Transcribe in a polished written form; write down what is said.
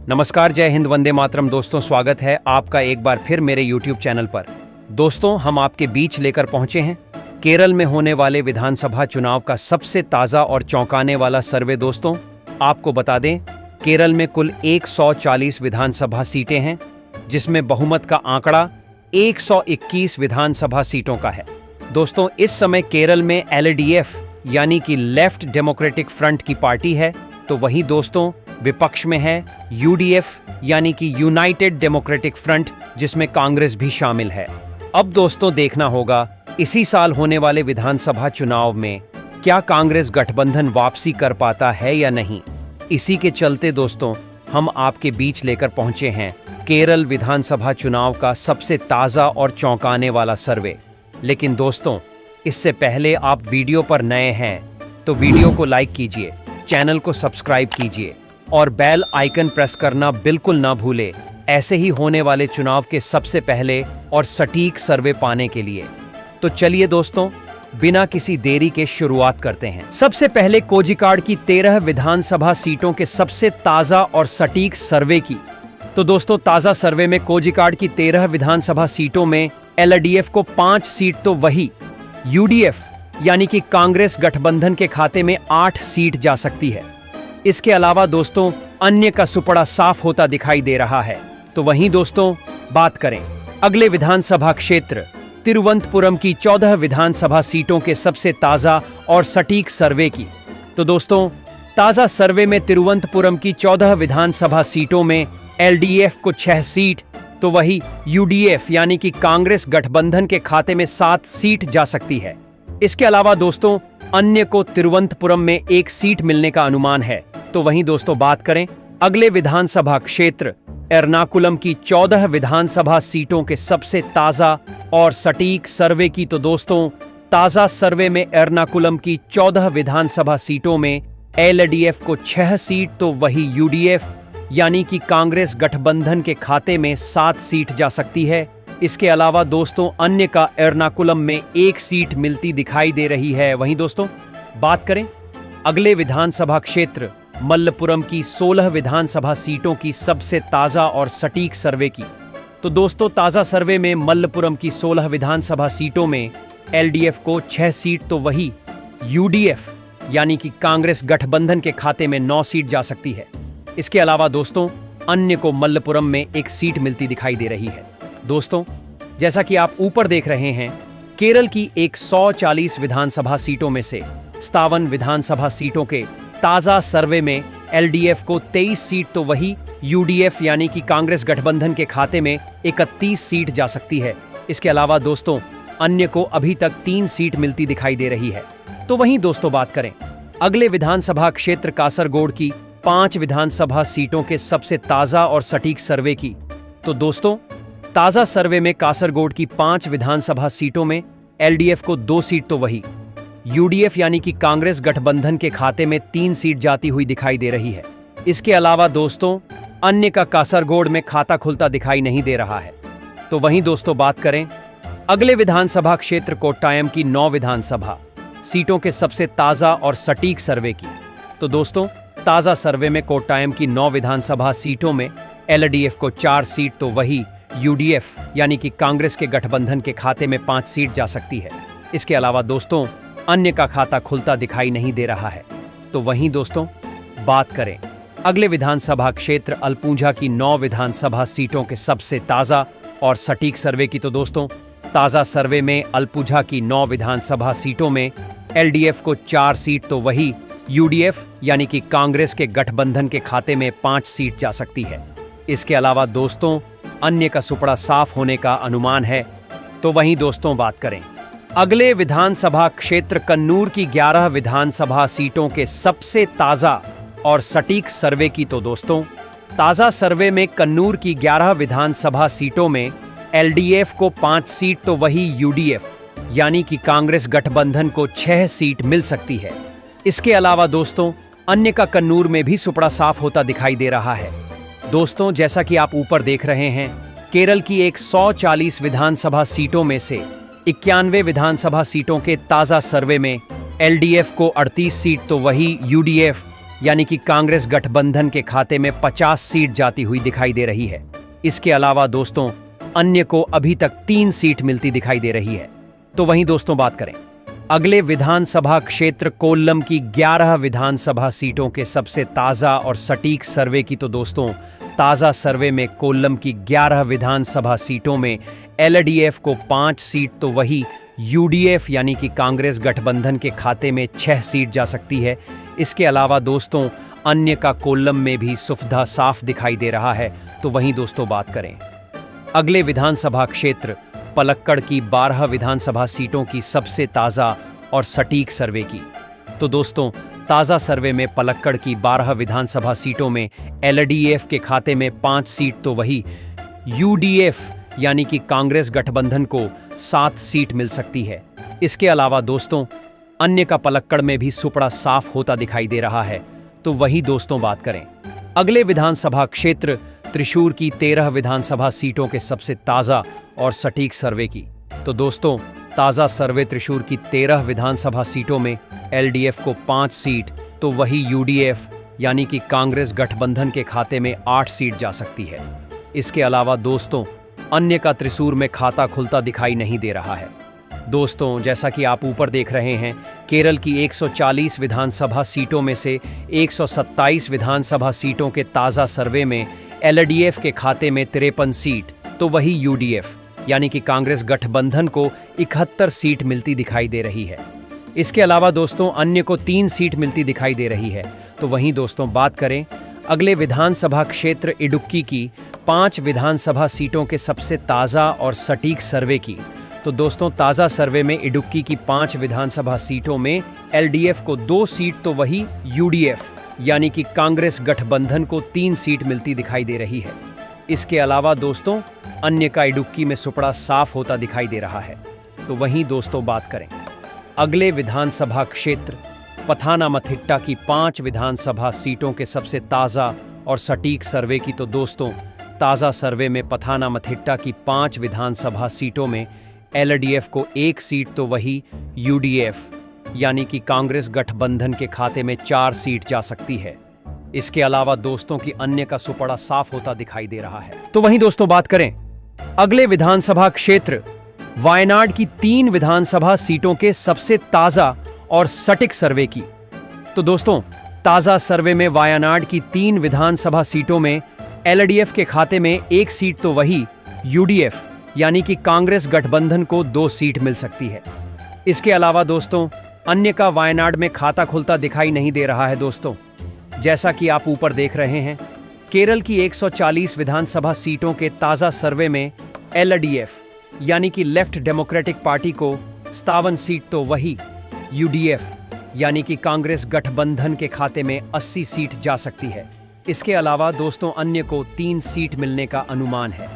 नमस्कार, जय हिंद, वंदे मातरम। दोस्तों, स्वागत है आपका एक बार फिर मेरे YouTube चैनल पर। दोस्तों, हम आपके बीच लेकर पहुंचे हैं केरल में होने वाले विधानसभा चुनाव का सबसे ताज़ा और चौंकाने वाला सर्वे। दोस्तों, आपको बता दें, केरल में कुल 140 विधानसभा सीटें हैं, जिसमें बहुमत का आंकड़ा 121 विधानसभा सीटों का है। दोस्तों, इस समय केरल में LDF यानी कि लेफ्ट डेमोक्रेटिक फ्रंट की पार्टी है, तो वहीं दोस्तों विपक्ष में है UDF यानी कि यूनाइटेड डेमोक्रेटिक फ्रंट, जिसमें कांग्रेस भी शामिल है। अब दोस्तों देखना होगा इसी साल होने वाले विधानसभा चुनाव में क्या कांग्रेस गठबंधन वापसी कर पाता है या नहीं। इसी के चलते दोस्तों हम आपके बीच लेकर पहुंचे हैं केरल विधानसभा चुनाव का सबसे ताज़ा और चौंकाने वाला सर्वे। लेकिन दोस्तों, इससे पहले आप वीडियो पर नए हैं तो वीडियो को लाइक कीजिए, चैनल को सब्सक्राइब कीजिए और बेल आइकन प्रेस करना बिल्कुल ना भूले, ऐसे ही होने वाले चुनाव के सबसे पहले और सटीक सर्वे पाने के लिए। तो चलिए दोस्तों, बिना किसी देरी के शुरुआत करते हैं। सबसे पहले कोझिकोड की 13 विधानसभा सीटों के सबसे ताज़ा और सटीक सर्वे की। तो दोस्तों, ताज़ा सर्वे में कोझिकोड की 13 विधानसभा सीटों में LDF को 5 सीट तो वही UDF यानी कि कांग्रेस गठबंधन के खाते में 8 सीट जा सकती है। इसके अलावा दोस्तों अन्य का सुपड़ा साफ होता दिखाई दे रहा है। तो वहीं दोस्तों बात करें अगले विधानसभा क्षेत्र तिरुवनंतपुरम की 14 विधानसभा सीटों के सबसे ताज़ा और सटीक सर्वे की। तो दोस्तों, ताज़ा सर्वे में तिरुवनंतपुरम की 14 विधानसभा सीटों में LDF को 6 सीट तो वही UDF यानी कि कांग्रेस गठबंधन के खाते में 7 सीट जा सकती है। इसके अलावा दोस्तों अन्य को तिरुवनंतपुरम में 1 सीट मिलने का अनुमान है। तो वहीं दोस्तों बात करें अगले विधानसभा क्षेत्र एर्नाकुलम की 14 विधानसभा सीटों के सबसे ताज़ा और सटीक सर्वे की। तो दोस्तों, ताज़ा सर्वे में एर्नाकुलम की 14 विधानसभा सीटों में LDF को 6 सीट तो वही UDF यानी कि कांग्रेस गठबंधन के खाते में 7 सीट जा सकती है। इसके अलावा दोस्तों अन्य का एर्नाकुलम में 1 सीट मिलती दिखाई दे रही है। वहीं दोस्तों बात करें अगले विधानसभा क्षेत्र मल्लपुरम की 16 विधानसभा सीटों की सबसे ताज़ा और सटीक सर्वे की। तो दोस्तों, ताज़ा सर्वे में मल्लपुरम की 16 विधानसभा सीटों में LDF को 6 सीट तो वही UDF यानी कि कांग्रेस गठबंधन के खाते में 9 सीट जा सकती है। इसके अलावा दोस्तों अन्य को मल्लपुरम में 1 सीट मिलती दिखाई दे रही है। दोस्तों, जैसा कि आप ऊपर देख रहे हैं, केरल की 140 विधानसभा सीटों में से 57 विधानसभा सीटों के ताज़ा सर्वे में LDF को 23 सीट तो वही UDF यानी कि कांग्रेस गठबंधन के खाते में 31 सीट जा सकती है। इसके अलावा दोस्तों अन्य को अभी तक 3 सीट मिलती दिखाई दे रही है। तो वहीं दोस्तों बात करें अगले विधानसभा क्षेत्र कासरगोड की 5 विधानसभा सीटों के सबसे ताज़ा और सटीक सर्वे की। तो दोस्तों, ताज़ा सर्वे में कासरगोड की 5 विधानसभा सीटों में LDF को 2 सीट तो वही UDF यानी कि कांग्रेस गठबंधन के खाते में 3 सीट जाती हुई दिखाई दे रही है। इसके अलावा दोस्तों अन्य का कासरगोड में खाता खुलता दिखाई नहीं दे रहा है। तो वहीं दोस्तों बात करें अगले विधानसभा क्षेत्र कोट्टायम की 9 विधानसभा सीटों के सबसे ताज़ा और सटीक सर्वे की। तो दोस्तों, ताज़ा सर्वे में कोट्टायम की 9 विधानसभा सीटों में LDF को 4 सीट तो वही UDF यानी कि कांग्रेस के गठबंधन के खाते में 5 सीट जा सकती है। इसके अलावा दोस्तों अन्य का खाता खुलता दिखाई नहीं दे रहा है। तो वहीं दोस्तों बात करें अगले विधानसभा क्षेत्र अल्पुझा की 9 विधानसभा सीटों के सबसे ताज़ा और सटीक सर्वे की। तो दोस्तों, ताज़ा सर्वे में अल्पुझा की 9 विधानसभा सीटों में LDF को 4 सीट तो वही UDF यानी कि कांग्रेस के गठबंधन के खाते में 5 सीट जा सकती है। इसके अलावा दोस्तों अन्य का सुपड़ा साफ होने का अनुमान है। तो वहीं दोस्तों बात करें अगले विधानसभा क्षेत्र कन्नूर की 11 विधानसभा सीटों के सबसे ताज़ा और सटीक सर्वे की। तो दोस्तों, ताज़ा सर्वे में कन्नूर की 11 विधानसभा सीटों में LDF को 5 सीट तो वही UDF यानी कि कांग्रेस गठबंधन को 6 सीट मिल सकती है। इसके अलावा दोस्तों अन्य का कन्नूर में भी सुपड़ा साफ होता दिखाई दे रहा है। दोस्तों, जैसा कि आप ऊपर देख रहे हैं, केरल की 140 विधानसभा सीटों में से 91 विधानसभा सीटों के ताज़ा सर्वे में LDF को 38 सीट तो वही UDF यानी कि कांग्रेस गठबंधन के खाते में 50 सीट जाती हुई दिखाई दे रही है। इसके अलावा दोस्तों अन्य को अभी तक 3 सीट मिलती दिखाई दे रही है। तो वहीं दोस्तों बात करें अगले विधानसभा क्षेत्र कोल्लम की 11 विधानसभा सीटों के सबसे ताजा और सटीक सर्वे की, तो दोस्तों ताजा सर्वे में कोल्लम की 11 विधानसभा सीटों में एलडीएफ को 5 सीट तो वही यूडीएफ यानी कि कांग्रेस गठबंधन के खाते में 6 सीट जा सकती है। इसके अलावा दोस्तों अन्य का कोल्लम में भी सुफधा साफ दिखाई दे रहा है। तो वहीं दोस्तों बात करें अगले विधानसभा क्षेत्र पलक्कड़ की 12 विधानसभा सीटों की सबसे ताजा और सटीक सर्वे की, तो दोस्तों ताजा सर्वे में पलक्कड़ की 12 विधानसभा सीटों में एलडीएफ के खाते में 5 सीट तो वही यूडीएफ यानी कि कांग्रेस गठबंधन को 7 सीट मिल सकती है। इसके अलावा दोस्तों अन्य का पलक्कड़ में भी सुपड़ा साफ होता दिखाई दे रहा है। तो वही दोस्तों बात करें अगले विधानसभा क्षेत्र त्रिशूर की 13 विधानसभा सीटों के सबसे ताजा और सटीक सर्वे की, तो दोस्तों ताजा सर्वे त्रिशूर की 13 विधानसभा सीटों में एलडीएफ को 5 सीट तो वही यूडीएफ यानी कि कांग्रेस गठबंधन के खाते में 8 सीट जा सकती है। इसके अलावा दोस्तों अन्य का त्रिशूर में खाता खुलता दिखाई नहीं दे रहा है। दोस्तों जैसा कि आप ऊपर देख रहे हैं केरल की 140 विधानसभा सीटों में से 127 विधानसभा सीटों के ताजा सर्वे में एलडीएफ के खाते में 53 सीट तो वही यूडीएफ यानी कि कांग्रेस गठबंधन को 71 सीट मिलती दिखाई दे रही है। इसके अलावा दोस्तों अन्य को 3 सीट मिलती दिखाई दे रही है। तो वहीं दोस्तों बात करें अगले विधानसभा क्षेत्र इडुक्की की 5 विधानसभा सीटों के सबसे ताजा और सटीक सर्वे की, तो दोस्तों ताजा सर्वे में इडुक्की की 5 विधानसभा सीटों में एलडीएफ को 2 सीट तो वही यूडीएफ यानी कि कांग्रेस गठबंधन को 3 सीट मिलती दिखाई दे रही है। इसके अलावा दोस्तों अन्य का इडुक्की में सुपड़ा साफ होता दिखाई दे रहा है। तो वहीं दोस्तों बात करें अगले विधानसभा क्षेत्र पथानामथिट्टा की 5 विधानसभा सीटों के सबसे ताजा और सटीक सर्वे की, तो दोस्तों ताजा सर्वे में पथानामथिट्टा की 5 विधानसभा सीटों में एलडीएफ को 1 सीट तो वही यूडीएफ यानी कि कांग्रेस गठबंधन के खाते में 4 सीट जा सकती है। इसके अलावा दोस्तों की अन्य का सुपड़ा साफ होता दिखाई दे रहा है। तो वहीं दोस्तों बात करें अगले विधानसभा क्षेत्र वायनाड की 3 विधानसभा सीटों के सबसे ताजा और सटीक सर्वे की, तो दोस्तों ताजा सर्वे में वायनाड की 3 विधानसभा सीटों में एलडीएफ के खाते में 1 सीट तो वही यूडीएफ यानी कि कांग्रेस गठबंधन को 2 सीट मिल सकती है। इसके अलावा दोस्तों अन्य का वायनाड में खाता खुलता दिखाई नहीं दे रहा है। दोस्तों जैसा कि आप ऊपर देख रहे हैं केरल की 140 विधानसभा सीटों के ताजा सर्वे में एलडीएफ यानी कि लेफ्ट डेमोक्रेटिक पार्टी को 57 सीट तो वही यूडीएफ यानी कि कांग्रेस गठबंधन के खाते में 80 सीट जा सकती है। इसके अलावा दोस्तों अन्य को 3 सीट मिलने का अनुमान है।